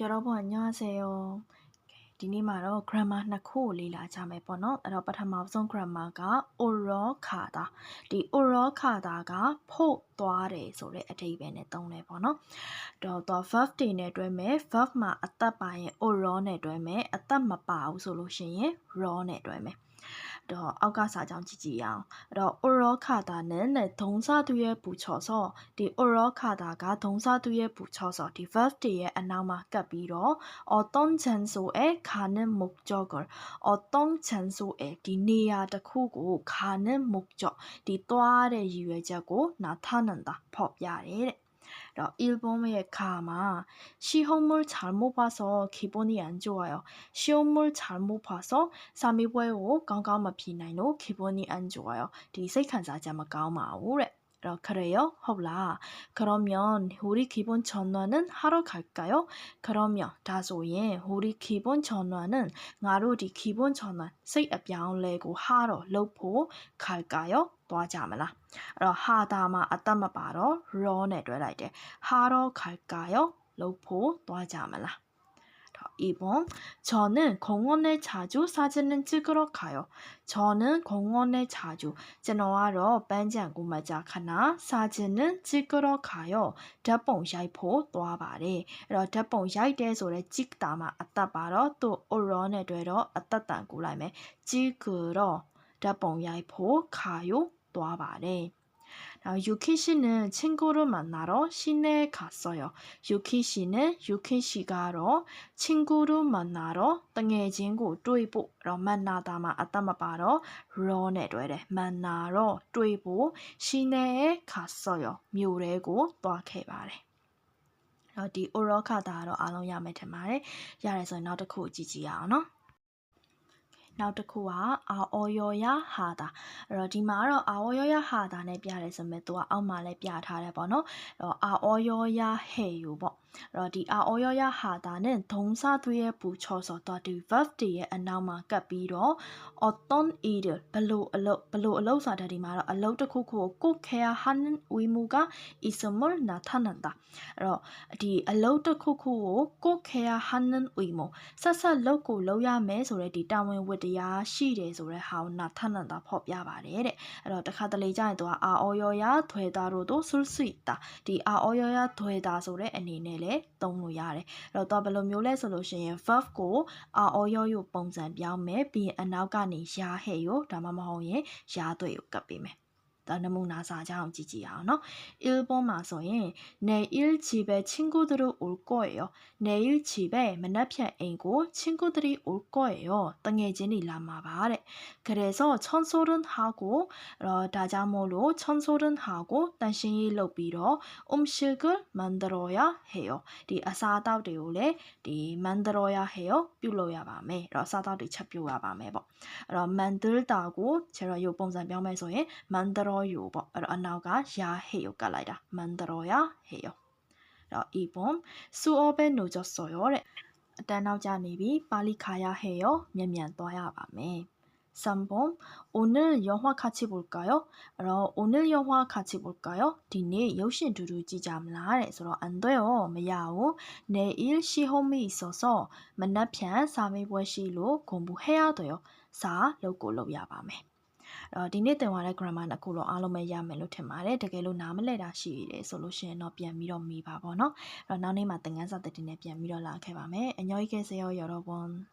여러분 안녕하세요. 디니마로 grammar 2ခု လေ့လာ ကြမယ် ပေါ့နော် အဲ့တော့ ပထမဆုံး grammar가 오러가다. 디 오러가다가 ဖို့ သွားတယ် ဆိုတဲ့ အဓိပ္ပာယ်နဲ့ သုံးတယ် ပေါ့နော် တော့ verb တွေနဲ့ တွဲမယ် verb မှာ အသက်ပါရင် o러 နဲ့ တွဲမယ် အသက်မပါဘူး ဆိုလို့ရှိရင် raw နဲ့ တွဲမယ် တော့ အောက်က စာကြောင်း ကြည့်ကြည့်ရအောင် အဲ့တော့ 오러가다는 네, 동사 뒤에 붙여서 디 오러가다가 동사 뒤에 붙여서 디 verb 뒤에 안나마 깝비로 어떤 장소에 가는 목적을 어떤 장소에 디 내야တစ်ခုကို 가는 목적 디 또아의 이유자고 나타낸다 법야래. 1번의 가마 시험을 잘못 봐서 기분이 안 좋아요. 시험을 잘못 봐서 3일부에 깜깜마피나이노 기분이 안 좋아요. 디세칸사자마 까마오래. 그래요? 헐라. 그러면 우리 기분 전환은 하러 갈까요? 그러면 다소예 우리 기분 전환은 나로디 기분 전환 세입양레고 하러 로포 갈까요? 도와자마라. 하다마 아따마 바로 로네 되라이데 하러 갈까요? 로포 도와자마라. 2번 저는 공원에 자주 사진을 찍으러 가요. 저는 공원에 자주 저너하러 반장고 마자카나 사진을 찍으러 가요.ဓာတ်ပုံရိုက်ဖို့ သွားပါတယ် အဲ့တော့ ဓာတ်ပုံရိုက်တဲ့ဆိုတဲ့ 찍다마 아따바로 또 오러네 되러 아따딴 고လိုက်မယ် 찍으러 ဓာတ်ပုံရိုက်ဖို့ 가요 သွားပါတယ် 유키 씨는 친구를 만나러 시내에 갔어요. 유키 씨는 유키 씨가로 친구를 만나러 땡해진고 뚜이보 만나다마 아따마 바로 로네 되래 만나러 뚜이보 시내에 갔어요. 묘래고 또아케바래. 디 오러카다로 알롱야메 테마레 야래서 나도코 지지야노. နောက်တစ်ခုက 아오요야 하다. အဲ့တော့ဒီမှာတော့ 아오요야 하다 နဲ့ပြတယ်ဆိုမဲ့သူက အောက်မှာလည်းပြထားတယ်ပေါ့နော် 아오요야 해요 ပေါ့ အဲ့တော့ဒီ 아오요야 하다는 동사 뒤에 붙여서 디 verb 뒤에 안나마 깝비로 어떤 일을 별로 알로ဆိုတာဒီမှာတော့ အလုပ်တစ်ခုခုကို 꼭 해야 하는 의무가 있음을 나타낸다. အဲ့တော့ဒီ အလုပ်တစ်ခုခုကို 꼭 해야 하는 의무 ဆက်ဆက်လုပ်ကိုလုပ်ရမယ် ဆိုတဲ့ ဒီ တာဝန်ဝတ္တရား ရှိတယ်ဆိုတဲ့ဟာကို 나타낸다 ဖော်ပြပါတယ်တဲ့ အဲ့တော့တစ်ခါတလေကျရင်သူက 아오요야 되다로도 쓸 수 있다. ဒီ 아오요야 되다 ဆိုတဲ့အနေနဲ့လည်း သုံးလို့ရတယ် အဲ့တော့ ဘယ်လိုမျိုးလဲဆိုလို့ရှိရင် verb ကို 아오요요 ပုံစံပြောင်းမယ် ပြီးရင် အနောက်ကနေ 야 해요 ဒါမှမဟုတ်ရင် 야 돼요 ကပ်ပေးမယ် 너무나 사자함 지지야노. 1번만 소인 내일 집에 친구들이 올 거예요. 내일 집에 만나편 애고 친구들이 올 거예요. 땡해진이 라마바래. 그래서 청소를 하고 다자모로 청소를 하고 당신이 로비로 음식을 만들어야 해요. 디 아사다우데올레 디 만들어야 해요. 뷰로야 밤에 아사다우데 찹뷰야 밤에 뭐. 만들다고 제가 요 봉산 병매소에 만들어요. 아나가 야 해요 깔라이다. 만들어야 해요. 2번 수업에 늦었어요. အတန်းနောက်ကျနေပြီ 빨리 가야 해요. မြန်မြန်သွားရပါမယ်. 3번 오늘 영화 같이 볼까요? 오늘 영화 같이 볼까요? 디네 역시 두루 지자물라. 그래서 안 돼요. 뭐야오? 내일 시험이 있어서 만나편 3일부시로 공부해야 돼요. 4 로고로야밤에. ဒီနေ့သင်သွားတဲ့ grammar နှစ်ခုလုံး အားလုံးပဲရမယ်လို့ထင်ပါတယ် တကယ်လို့နားမလည်တာရှိတယ်ဆိုလို့ရှိရင်တော့ပြန်ပြီးတော့မေးပါပေါ့နော် နောက်နေ့မှာသင်ခန်းစာသစ်တွေနဲ့ပြန်ပြီးတော့လာခဲ့ပါမယ် 안녕히 계세요 여러분.